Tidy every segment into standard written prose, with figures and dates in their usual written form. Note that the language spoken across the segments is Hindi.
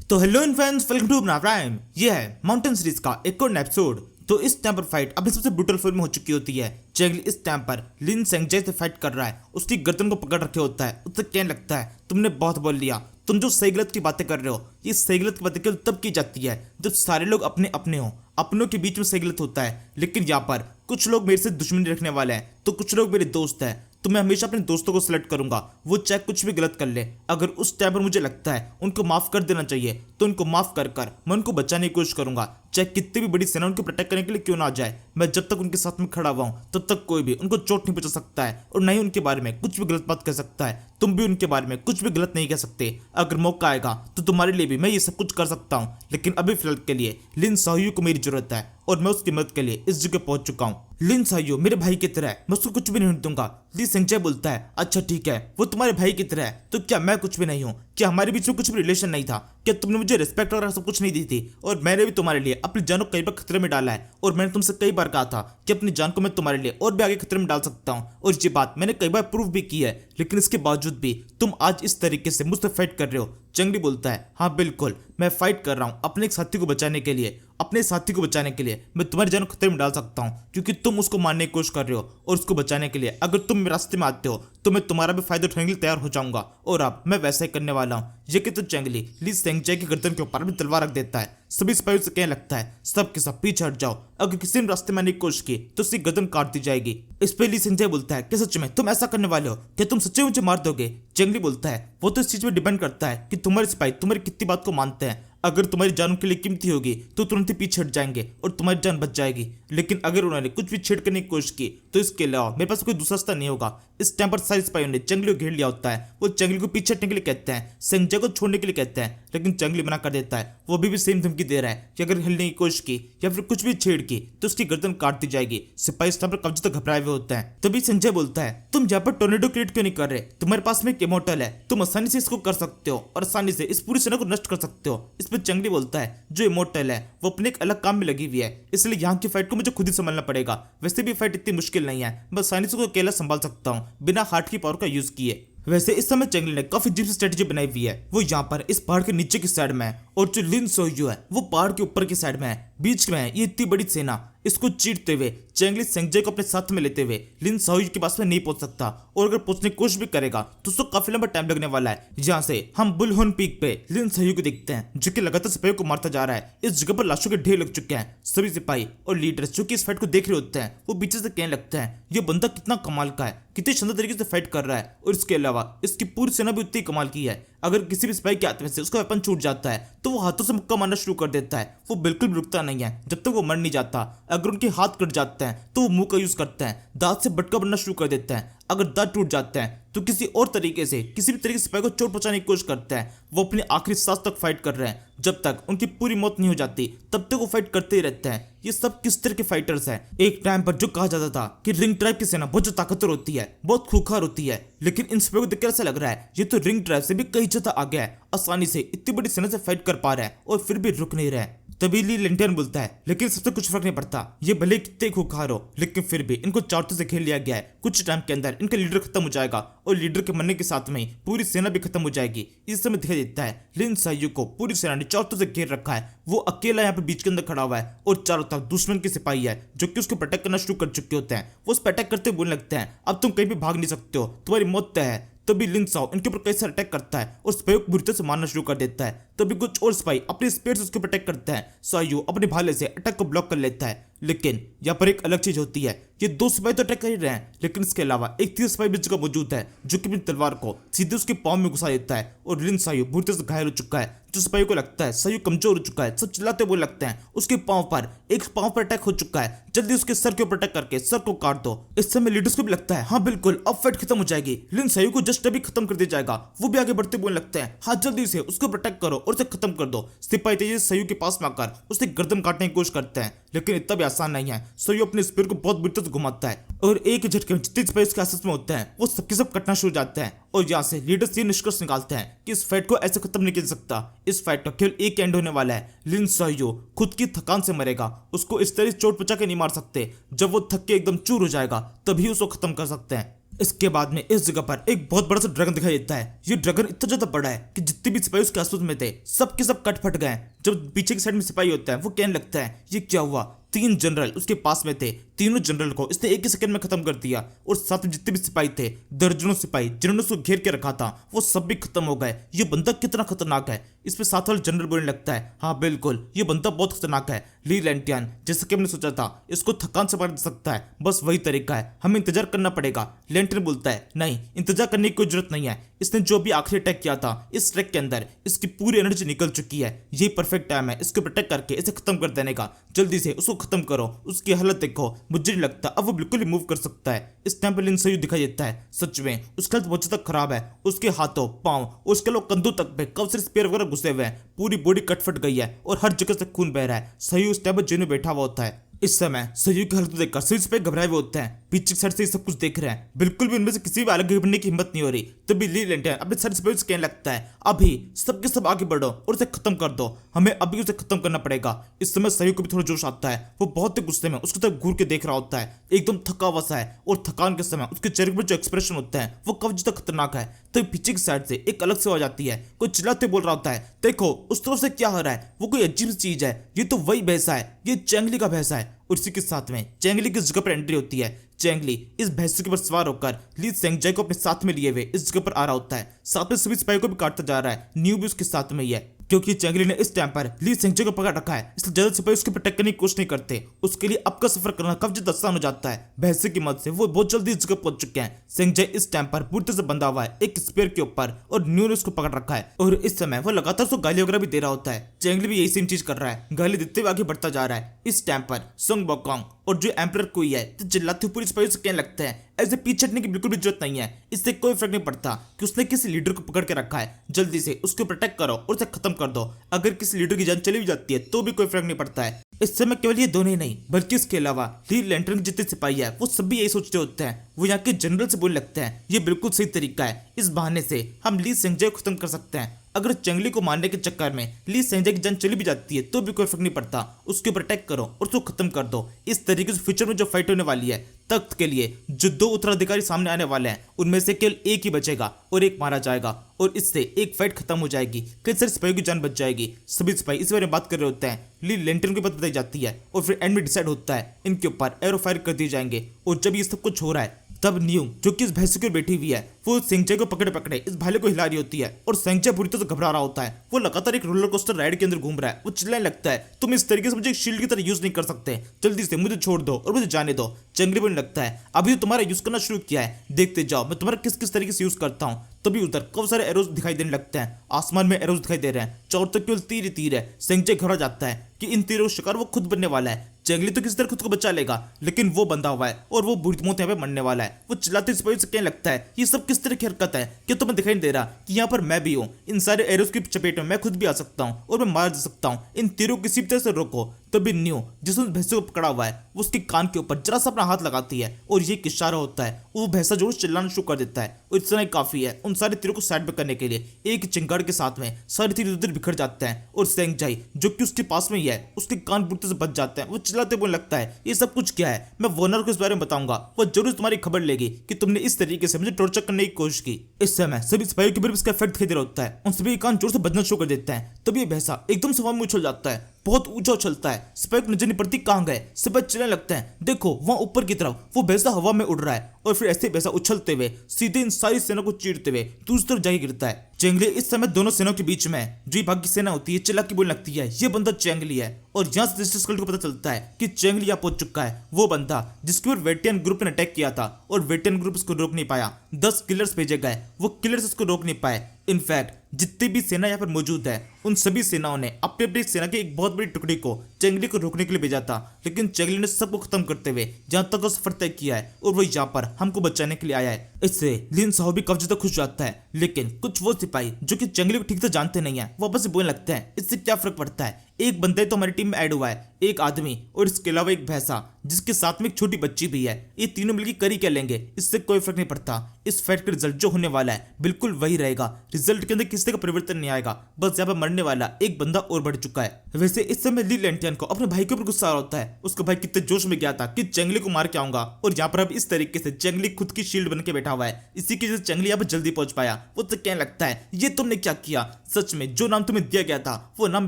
तो हेलो फ्रेंड्स, वेलकम टू अपना प्राइम। ये है माउंटेन सीरीज का एक और एपिसोड। तो इस टाइम पर फाइट अभी सबसे ब्रूटल फॉर्म में हो चुकी होती है। चेंगली इस टाइम पर लिन सेंगजाई से फाइट कर रहा है, उसकी गर्दन को पकड़ रखे होता है। उससे कहने लगता है तुमने बहुत बोल लिया, तुम जो सही गलत की बातें कर रहे हो, ये सही गलत की बातें केवल तब की जाती है जब सारे लोग अपने अपने हो, अपनों के बीच में सही गलत होता है। लेकिन यहाँ पर कुछ लोग मेरे से दुश्मनी रखने वाले हैं, तो कुछ लोग मेरे दोस्त हैं। तो मैं हमेशा अपने दोस्तों को सिलेक्ट करूंगा, वो चाहे कुछ भी गलत कर ले। अगर उस टाइम पर मुझे लगता है उनको माफ कर देना चाहिए तो उनको माफ कर कर मैं उनको बचाने की कोशिश करूंगा, चाहे कितनी भी बड़ी सेना उनको प्रोटेक्ट करने के लिए क्यों ना आ जाए। मैं जब तक उनके साथ में खड़ा हुआ हूं तब तक कोई भी उनको चोट नहीं पहुंचा सकता है और न ही उनके बारे में कुछ भी गलत बात कह सकता है। तुम भी उनके बारे में कुछ भी गलत नहीं कह सकते। अगर मौका आएगा तो तुम्हारे लिए भी मैं ये सब कुछ कर सकता हूँ, लेकिन अभी फिलहाल के लिए लिन साहयू को मेरी जरूरत है और मैं उसकी मदद के लिए इस जगह पहुंच चुका हूँ। लिन साहयू मेरे भाई की तरह है, मैं उसको कुछ भी नहीं दूंगा। ली सेंगजाई बोलता है अच्छा ठीक है, वो तुम्हारे भाई की तरह है तो क्या मैं कुछ भी नहीं हूँ? क्या हमारे बीच में कुछ भी रिलेशन नहीं था? क्या तुमने मुझे रिस्पेक्ट वगैरह सब कुछ नहीं दी थी? और मैंने भी तुम्हारे लिए अपनी जान को कई बार खतरे में डाला है और मैंने तुमसे कई बार कहा था कि अपनी जान को मैं तुम्हारे लिए और भी आगे खतरे में डाल सकता हूँ, और ये बात मैंने कई बार प्रूव भी की है। लेकिन इसके बावजूद भी तुम आज इस तरीके से मुझसे फाइट कर रहे हो। चेंगली बोलता है हाँ बिल्कुल, मैं फाइट कर रहा हूँ अपने एक साथी को बचाने के लिए। अपने साथी को बचाने के लिए मैं तुम्हारी जान को खतरे में डाल सकता हूँ, क्योंकि तुम उसको मारने की कोशिश कर रहे हो। और उसको बचाने के लिए अगर तुम मेरे रास्ते में आते हो तो मैं तुम्हारा भी फायदा उठाने के लिए तैयार हो जाऊंगा, और अब मैं वैसा ही करने वाला हूँ। ये कि तो चेंगली ली सेंगजाई की गर्दन के ऊपर भी तलवार रख देता है। सभी सिपाहियों से कहने लगता है सब के सब पीछे हट जाओ, अगर किसी ने रास्ते में आने की कोशिश की तो उसकी गर्दन काट दी जाएगी। इस पे ली सेंगजाई बोलता है कि सच में तुम ऐसा करने वाले हो? क्या तुम सच्चे मुझे मार दोगे? चेंगली बोलता है वो तो इस चीज में डिपेंड करता है कि तुम्हारे सिपाही तुम्हारी कितनी बात को मानते हैं। अगर तुम्हारी जान उनके लिए कीमती होगी तो तुरंत ही पीछे हट जाएंगे और तुम्हारी जान बच जाएगी। लेकिन अगर उन्होंने कुछ भी छेड़ करने की कोशिश की तो इसके अलावा मेरे पास कोई दूसरा रास्ता नहीं होगा। इस टाइम पर सारे सिपाहियों ने चेंगली को घेर लिया होता है। वो चेंगली को पीछे हटने के लिए कहते हैं, सेंगजाई को छोड़ने के लिए कहते हैं, लेकिन चेंगली मना कर देता है। वो अभी भी सेम धमकी दे रहा है कि अगर हिलने की कोशिश की या फिर कुछ भी छेड़ की तो उसकी गर्दन काट दी जाएगी। सिपाही इस टाइम पर कब्जे तक घबराए हुए होते हैं। तभी संजय बोलता है तुम यहाँ पर टोर्नेडो क्रिएट क्यों नहीं कर रहे? तुम्हारे पास में एक इमोर्टल है, तुम आसानी से इसको कर सकते हो और आसानी से इस पूरी सेना को नष्ट कर सकते हो। इस पर चेंगली बोलता है जो इमोर्टल है वो अपने एक अलग काम में लगी हुई है, इसलिए यहाँ की फाइट को मुझे खुद ही संभालना पड़ेगा। वैसे भी फाइट इतनी मुश्किल नहीं है, मैं आसानी से अकेला संभाल सकता हूँ बिना हार्ट की पावर का यूज किए। वैसे इस समय चेंगली ने काफी अजीब सी स्ट्रेटेजी बनाई हुई है। वो यहाँ पर इस पहाड़ के नीचे की साइड में है और जो लिन साहयू है वो पहाड़ के ऊपर की साइड में है, बीच में है। ये इतनी बड़ी सेना इसको चीरते हुए चेंगली सेंगजाई को अपने साथ में लेते हुए लिन साहयू के पास में नहीं पहुंच सकता, और अगर पहुंचने की कोशिश भी करेगा तो उसको काफी लंबा टाइम लगने वाला है। यहाँ से हम बुलहोन पीक पे लिन साहयू को देखते हैं जो कि लगातार सिपाहियों को मारता जा रहा है। इस जगह पर लाशों के ढेर लग चुके हैं। सभी सिपाही और लीडर्स जो कि इस फाइट को देख रहे होते हैं वो पीछे से कहने लगते हैं ये बंदा कितना कमाल का है, कितने शानदार तरीके से फाइट कर रहा है, और इसके अलावा इसकी पूरी सेना भी उतनी कमाल की है। अगर किसी भी सिपाही के हाथ में से उसका वेपन छूट जाता है तो वो हाथों से मुक्का मारना शुरू कर देता है। वो बिल्कुल भी रुकता नहीं है जब तक वो मर नहीं जाता। अगर उनके हाथ कट जाते हैं तो वो मुंह का यूज करते हैं, दांत से बटका बनना शुरू कर देते हैं। अगर दांत टूट जाते हैं तो किसी और तरीके से किसी भी तरीके से सिपाही को चोट पहुंचाने की कोशिश करते हैं। वो अपनी आखिरी सांस तक फाइट कर रहे हैं, जब तक उनकी पूरी मौत नहीं हो जाती तब तक वो फाइट करते ही रहते हैं। ये सब किस तरह के फाइटर्स हैं? एक टाइम पर जो कहा जाता था कि रिंग ट्राइब की सेना बहुत ताकतवर होती है, बहुत खूंखार होती है, लेकिन इन सिपाहियों को देखकर ऐसा लग रहा है ये तो रिंग ट्राइब से भी कहीं ज्यादा आगे है, आसानी से इतनी बड़ी सेना से फाइट कर पा रहा है और फिर भी रुक नहीं रहा है। तभी ली लेंटियन बोलता है लेकिन सबसे कुछ फर्क नहीं पड़ता, ये भले कितने खूंखार हो लेकिन फिर भी इनको चारों से घेर लिया गया है। कुछ टाइम के अंदर इनका लीडर खत्म हो जाएगा और लीडर के मरने के साथ में पूरी सेना भी खत्म हो जाएगी। इस समय दिखाई देता है लिन साहयू को पूरी सेना ने चारों से घेर रखा है। वो अकेला यहाँ पे बीच के अंदर खड़ा हुआ है और चारों तरफ दुश्मन के सिपाही है जो कि उसको अटैक करना शुरू कर चुके होते हैं। वो उस पर अटैक करते बोलने लगते हैं अब तुम कहीं भी भाग नहीं सकते हो, तुम्हारी मौत तय है। तभी लिन साओ इनके ऊपर कई सारे अटैक करता है और सिपाहियों को बुरी तरह से मारना शुरू कर देता है। तभी कुछ और सिपाही अपने स्पीड से उसके ऊपर अटैक करते हैं। साहयू अपने भाले से अटैक को ब्लॉक कर लेता है, लेकिन यहाँ पर एक अलग चीज होती है। ये दो सिपाही तो अटैक कर ही रहे हैं, लेकिन इसके अलावा एक तीसरा सिपाही भी जगह मौजूद है जो कि अपनी तलवार को सीधे उसके पांव में घुसा देता है और लिन साहयू बुरी तरह से घायल हो चुका है। जो सिपाही को लगता है साहयू कमजोर हो चुका है, सब चिल्लाते बोलने लगते हैं उसके पांव पर एक पांव पर अटैक हो चुका है, जल्दी उसके सर के ऊपर अटैक करके सर को काट दो। इस समय लीडर्स को भी लगता है हाँ बिल्कुल अब फाइट खत्म हो जाएगी, लिन साहयू को जस्ट अभी खत्म कर दिया जाएगा। वो भी आगे बढ़ते बोलने लगते हैं हाँ जल्दी से उसको अटैक करो और उसे खत्म कर दो। सिपाही तेजी से साहयू के पास में आकर उससे गर्दन काटने की कोशिश करते हैं, लेकिन इतना भी आसान नहीं है। साहयू अपने स्पीड को बहुत बुरी तरह से घुमाता है और एक झटके में जितने सिपाही उसके आसपास में होते हैं वो सबके सब कटना शुरू हो जाते हैं। और यहाँ से लीडर्स ये निष्कर्ष निकालते हैं कि इस फाइट को ऐसे खत्म नहीं किया जा सकता। इस फाइट का केवल एक एंड होने वाला है, लिन साहयू खुद की थकान से मरेगा। उसको इस तरह चोट पहुंचा के नहीं मार सकते, जब वो थक के एकदम चूर हो जाएगा तभी उसको खत्म कर सकते हैं। इसके बाद में इस जगह पर एक बहुत बड़ा सा ड्रैगन दिखाई देता है। ये ड्रैगन इतना ज्यादा बड़ा है कि जितने भी सिपाही उसके आसपास में थे सब के सब कट फट गए। जब पीछे की साइड में सिपाही होता है वो कहने लगता है ये क्या हुआ। 3 जनरल उसके पास में थे, तीनों जनरल को इसने एक ही सेकंड में खत्म कर दिया और साथ में जितने भी सिपाही थे, दर्जनों सिपाही जिन्होंने उसको घेर के रखा था, वो सब भी खत्म हो गए। ये बंदा कितना खतरनाक है। इस पे साथ वाले जनरल बोलने लगता है हाँ बिल्कुल ये बंदा बहुत खतरनाक है। ली लैंटियन जैसा कि हमने सोचा था इसको थकान से मार दे सकता है, बस वही तरीका है, हमें इंतजार करना पड़ेगा। लैंटियन बोलता है नहीं इंतजार करने की कोई जरूरत नहीं है, इसने जो भी आखिरी अटैक किया था इस ट्रैक के अंदर इसकी पूरी एनर्जी निकल चुकी है, ये परफेक्ट टाइम है इसको प्रोटेक्ट करके इसे खत्म कर देने का। जल्दी से उसको खत्म करो, उसकी हालत देखो, मुझे नहीं लगता अब वो बिल्कुल ही मूव कर सकता है। इस टाइम पर लिन सयू दिखाई देता है, सच में उसकी हालत बहुत ज्यादा खराब है। उसके हाथों पांव उसके लोग कंधों तक पे कब से स्पेयर वगैरह घुसे हुए हैं, पूरी बॉडी कट फट गई है और हर जगह से खून बह रहा है। सयू उस टाइम पर जेल में बैठा हुआ होता है। इस समय सयू की हालत देखकर सभी सिपाही घबराए हुए होते हैं, पीछे की साइड से सब कुछ देख रहे हैं, बिल्कुल भी उनमें से किसी भी अलग बढ़ने की हिम्मत नहीं हो रही। तभी ली लैंटियन अपने सारे सिपाहियों से कहने लगता है अभी सबके सब आगे बढ़ो और उसे खत्म कर दो, हमें अभी उसे खत्म करना पड़ेगा। इस समय सयू को भी थोड़ा जोश आता है, वो बहुत ही गुस्से में उसकी तरफ घूर के देख रहा होता है, एकदम थका हुआ सा है और थकान के समय उसके चेहरे पर जो एक्सप्रेशन होता है वो कब ज्यादा खतरनाक है। तो पीछे की साइड से एक अलग से आवाज आती है, कोई चिल्लाते बोल रहा होता है देखो उस तरफ से क्या हो रहा है, वो कोई अजीब सी चीज है, ये तो वही भैंसा है, ये चैंगली का भैंसा है। और इसी के साथ में चैंगली की जगह पर एंट्री होती है। चैंगली इस भैंसों के ऊपर सवार होकर ली सेंगजाई को अपने साथ में लिए हुए इस जगह पर आ रहा होता है, साथ में सभी सिपाहियों को भी काटता जा रहा है। न्यू भी उसके साथ में ही है क्योंकि चैंगली ने इस टाइम पर ली सेंगजाई को पकड़ रखा है, इसलिए ज्यादा सिपाही उसके प्रोटेक्ट करने की कोशिश नहीं करते। उसके लिए अब का सफर करना काफी ज्यादा आसान हो जाता है। भैंसे की मदद से वो बहुत जल्दी इस जगह पहुंच चुके हैं। सेंगजाई इस टाइम पर पूरी तरह से बंधा हुआ है एक स्पेयर के ऊपर और न्यू ने उसको पकड़ रखा है और इस समय वो लगातार उसको गाली वगैरह भी दे रहा होता है। चैंगली भी यही सेम चीज कर रहा है, गाली देते हुए आगे बढ़ता जा रहा है। इस टाइम पर संग बोकोंग और जो एम्परर कोई है तो चिल्लाते हुए पूरी सिपाहियों से कहने लगता है ऐसे पीछे हटने की बिल्कुल भी जरूरत नहीं है, इससे कोई फर्क नहीं पड़ता कि उसने किसी लीडर को पकड़ के रखा है, जल्दी से उसको प्रोटेक्ट करो और उसे खत्म कर दो। अगर किसी लीडर की जान चली भी जाती है तो भी कोई फर्क नहीं पड़ता है। इस समय केवल ये दोनों ही नहीं बल्कि इसके अलावा ली लैंटर्न के जितने सिपाही है वो सब भी यही सोचते होते हैं। वो यहाँ के जनरल से बोलने लगते हैं ये बिल्कुल सही तरीका है, इस बहाने से हम ली सेंगजाई को खत्म कर सकते हैं। अगर चैंगली को मारने के चक्कर में ली सेंगजाई की जान चली भी जाती है तो भी कोई फर्क नहीं पड़ता, उसके ऊपर अटैक करो और उसको खत्म कर दो। इस तरीके से फ्यूचर में जो फाइट होने वाली है तख्त के लिए जो 2 उत्तराधिकारी सामने आने वाले हैं उनमें से केवल एक ही बचेगा और एक मारा जाएगा और इससे एक फाइट खत्म हो जाएगी, कई सारे सिपाहियों की जान बच जाएगी। सभी सिपाही इस बारे में बात कर रहे होते हैं। ली लैंटर्न की बात बताई जाती है और फिर एंड में डिसाइड होता है इनके ऊपर एरो फायर कर दिए जाएंगे। और जब ये सब कुछ हो रहा है तब न्यू जो कि इस भैंसे की ओर बैठी हुई है वो सेंगजाई को पकड़े पकड़े इस भाले को हिला रही होती है और सेंगजाई बुरी तरह से घबरा रहा होता है। वो लगातार एक रोलर कोस्टर राइड के अंदर घूम रहा है, वो चिल्लाने लगता है तुम इस तरीके से मुझे एक शील्ड की तरह यूज नहीं कर सकते, जल्दी से मुझे छोड़ दो और मुझे जाने दो। चैंगली बोलने लगता है अभी तो तुम्हारा यूज करना शुरू किया है, देखते जाओ मैं तुम्हारा किस किस तरीके से यूज करता हूँ। तभी उधर काफी सारे एरोज दिखाई देने लगते हैं, आसमान में एरोज दिखाई दे रहे हैं, चारों तरफ केवल तीर ही तीर है। सेंगजाई घबरा जाता है कि इन तीरों का शिकार वो खुद बनने वाला है। चैंगली तो किसी तरह खुद को बचा लेगा लेकिन वो बंधा हुआ है और वो बुरी मौत यहाँ पे मरने वाला है। वो चिल्लाते सिपाहियों से कहने लगता है ये सब किस तरह की हरकत है, क्या तुम्हें दिखाई नहीं दे रहा कि यहाँ पर मैं भी हूँ, इन सारे एरोज की चपेट में मैं खुद भी आ सकता हूँ और मैं मार दे सकता हूँ, इन तीरों किसी भी तरह से रोको। तभी न्यू जिसने भैंसे को पकड़ा हुआ है वो उसके कान के ऊपर जरा सा अपना हाथ लगाती है और ये एक इशारा होता है, वो भैंसा जो चिल्लाना शुरू कर देता है और इतना ही काफी है उन सारे तीरों को साइड पे करने के लिए। एक चिंगाड़ के साथ में सारे तीर उधर बिखर जाते हैं और सेंगजाई जो कि उसके पास में ही है उसके कान बुढ़ते से बच जाते हैं। वो चिल्लाते बोलने लगता है ये सब कुछ क्या है, मैं वॉर्नर को इस बारे में बताऊंगा, वो जरूर तुम्हारी खबर लेगी कि तुमने इस तरीके से मुझे टॉर्चर करने की कोशिश की। इस समय सभी सिपाहियों के ऊपर इसका इफेक्ट दिखाई दे रहा होता है, उन सभी कान जोर से बजना शुरू कर देते हैं। तभी ये भैंसा एकदम से हवा में उछल जाता है, बहुत ऊंचा उछलता है, सिपाही को नजर नहीं पड़ती कहां गए। सिपाही चलने लगते हैं, देखो वहां ऊपर की तरफ वो भैंसा हवा में उड़ रहा है और फिर ऐसे भैंसा उछलते हुए सीधे इन सारी सेना को चीरते हुए दूसरी तरफ जाके गिरता है। चैंगली इस समय दोनों सेनाओं के बीच में जो भाग्य सेना होती है चिल्ला के बोलने लगती है ये बंदा चैंगली है और यहाँ से जस्टिस कल्ट को पता चलता है कि चैंगली यहाँ पहुंच चुका है, वो बंदा जिसके ऊपर वेटियन ग्रुप ने अटैक किया था और वेटियन ग्रुप इसको रोक नहीं पाया। 10 किलर्स भेजे गए, वो किलर्स इसको रोक नहीं पाए। इनफैक्ट जितनी भी सेना यहाँ पर मौजूद है उन सभी सेनाओं ने अपनी अपनी सेना की एक बहुत बड़ी टुकड़ी को चैंगली को रोकने के लिए भेजा था, लेकिन चैंगली ने सबको खत्म करते हुए जहां तक वो सफर तय किया है और वो यहाँ पर हमको बचाने के लिए आया है। इससे लिन साहो भी काफी ज्यादा खुश जाता है, लेकिन कुछ वो सिपाही जो कि चैंगली को ठीक से जानते नहीं है वापस से बोलने लगते हैं इससे क्या फर्क पड़ता है, एक बंदे तो हमारी टीम में ऐड हुआ है, एक आदमी और इसके अलावा एक भैंसा जिसके साथ में एक छोटी बच्ची भी है, ये तीनों मिलकर करी क्या लेंगे, इससे कोई फर्क नहीं पड़ता। इस फाइट का रिजल्ट जो होने वाला है बिल्कुल वही रहेगा, रिजल्ट के अंदर किसी रिश्ते का परिवर्तन नहीं आएगा, बस यहाँ पे मरने वाला एक बंदा और बढ़ चुका है। वैसे इस समय ली लैंटियन को अपने भाई के ऊपर गुस्सा आ रहा होता है। उसका भाई कितने जोश में गया था कि चेंगली को मार के आऊंगा, और यहाँ पर अब इस तरीके से चेंगली खुद की शील्ड बन के बैठा हुआ है। इसी की वजह से चेंगली यहाँ पर जल्दी पहुंच पाया। वो तो कहने लगता है ये तुमने क्या किया, सच में जो नाम तुम्हें दिया गया था वो नाम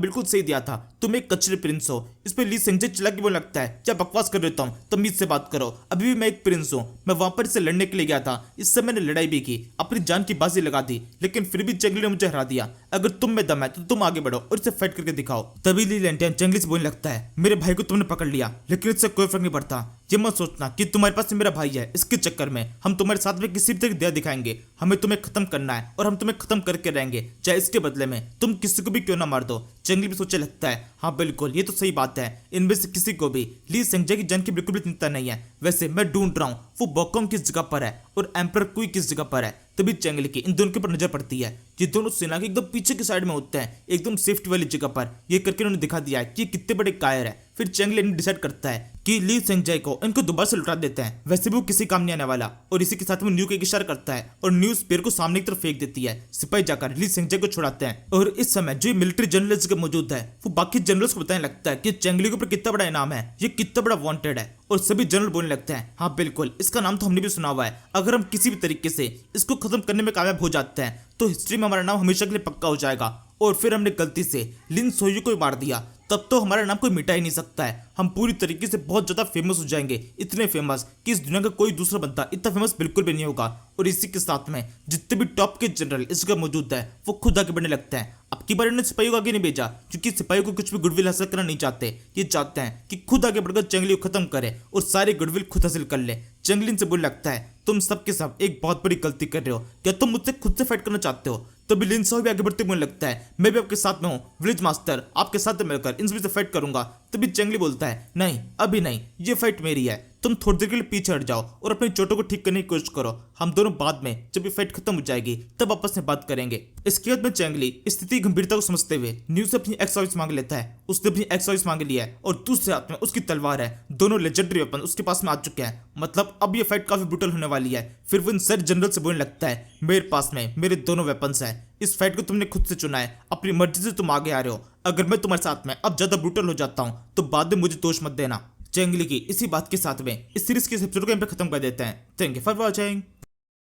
बिल्कुल सही दिया था, तुम एक कचरे प्रिंस हो। इस पे ली सेंगजे चिल्ला के बोलने लगता है क्या बकवास कर रहे हो तुम, तमीज से बात करो, अभी भी मैं एक प्रिंस हूँ, मैं वहां पर इससे लड़ने के लिए गया था, इससे मैंने लड़ाई भी की, अपनी जान की बाजी लगा दी, लेकिन फिर भी चेंगली ने मुझे हरा दिया। अगर तुम में दम है तो तुम आगे बढ़ो और इसे फाइट करके दिखाओ। तभी ली लैंटियन चेंगली से बोलने लगता है मेरे भाई को तुमने पकड़ लिया, लेकिन इससे कोई फर्क नहीं पड़ता। ये मत सोचना कि तुम्हारे पास मेरा भाई है, इसके चक्कर में हम तुम्हारे साथ में किसी भी तरह दया दिखाएंगे। हमें तुम्हें खत्म करना है और हम तुम्हें खत्म करके रहेंगे, चाहे इसके बदले में तुम किसी को भी क्यों ना मार दो। चेंगली भी सोचने लगता है हाँ बिल्कुल ये तो सही बात है, इनमें से किसी को भी ली सेंगजे की जान की बिल्कुल भी चिंता नहीं है। वैसे मैं ढूंढ रहा हूँ वो बॉकोंग किस जगह पर है और एम्पर कुई किस जगह पर है। तभी चेंगली की इन दोनों के ऊपर नजर पड़ती है। ये दोनों सेना के एकदम पीछे की साइड में होते हैं, एकदम सेफ्टी वाली जगह पर। ये करके उन्होंने दिखा दिया है कि कितने बड़े कायर है। फिर चेंगली डिसाइड करता है कि ली सेंगजे को इनको दोबारा से लुटा देते हैं, वैसे भी वो किसी काम नहीं आने वाला। और इसी के साथ में न्यू को एक इशारा करता है और न्यू स्पीयर को सामने की तरफ फेंक देती है। सिपाही जाकर ली सेंगजे को छुड़ाते हैं और इस समय जो मिलिट्री जनरल जगह मौजूद है वो बाकी जनरल्स को बताने लगता है कि चेंगली के ऊपर कितना बड़ा इनाम है, ये कितना बड़ा वांटेड है। और सभी जनरल बोलने लगते हैं हाँ बिल्कुल इसका नाम तो हमने भी सुना हुआ है, अगर हम किसी भी तरीके से इसको खत्म करने में कामयाब हो जाते हैं तो हिस्ट्री में हमारा नाम हमेशा के लिए पक्का हो जाएगा। और फिर हमने गलती से लिन सोयू को मार दिया, तब तो हमारा नाम कोई मिटा ही नहीं सकता है, हम पूरी तरीके से बहुत ज्यादा फेमस हो जाएंगे, इतने फेमस कि इस दुनिया का कोई दूसरा बंदा इतना फेमस बिल्कुल भी नहीं होगा। और इसी के साथ में जितने भी टॉप के जनरल इस जगह मौजूद है वो खुद आगे बढ़ने लगते हैं। अब की बार इन्होंने सिपाहियों को आगे नहीं भेजा क्योंकि सिपाहियों को कुछ भी गुडविल हासिल करना नहीं चाहते, ये चाहते हैं कि खुद आगे बढ़कर चेंगली को खत्म करे और सारे गुडविल खुद हासिल कर ले। चेंगलिन से बोलने लगता है तुम सबके सब एक बहुत बड़ी गलती कर रहे हो, क्या तुम मुझसे खुद से फाइट करना चाहते हो। तभी लिन सो भी आगे बढ़ते बोलने लगता है मैं भी आपके साथ में हूँ विलेज मास्टर, आपके साथ मिलकर इन सभी से फाइट करूंगा। तभी चेंगली बोलता है नहीं अभी नहीं, ये फाइट मेरी है, तुम थोड़ी देर के लिए पीछे हट जाओ और अपनी चोटों को ठीक करने की कोशिश करो, हम दोनों बाद में जब ये फाइट खत्म हो जाएगी तब आपस में बात करेंगे। इसके बाद में चेंगली स्थिति गंभीरता को समझते हुए न्यू से अपनी एक्स वॉइस मांग लेता है। उसने अपनी एक्स वॉइस मांग लिया है और दूसरे हाथ में उसकी तलवार है, दोनों लेजेंडरी वेपन उसके पास में आ चुके हैं, मतलब अब ये फाइट काफी ब्रूटल होने वाली है। फिर वो इन सर जनरल से बोलने लगता है मेरे पास में मेरे दोनों वेपन्स हैं, इस फाइट को तुमने खुद से चुना है, अपनी मर्जी से तुम आगे आ रहे हो, अगर मैं तुम्हारे साथ में अब ज्यादा ब्रूटल हो जाता हूँ तो बाद में मुझे दोष मत देना। चेंगली की इसी बात के साथ में इस सीरीज के एपिसोड को यहाँ पे खत्म कर देते हैं। Thank you for watching.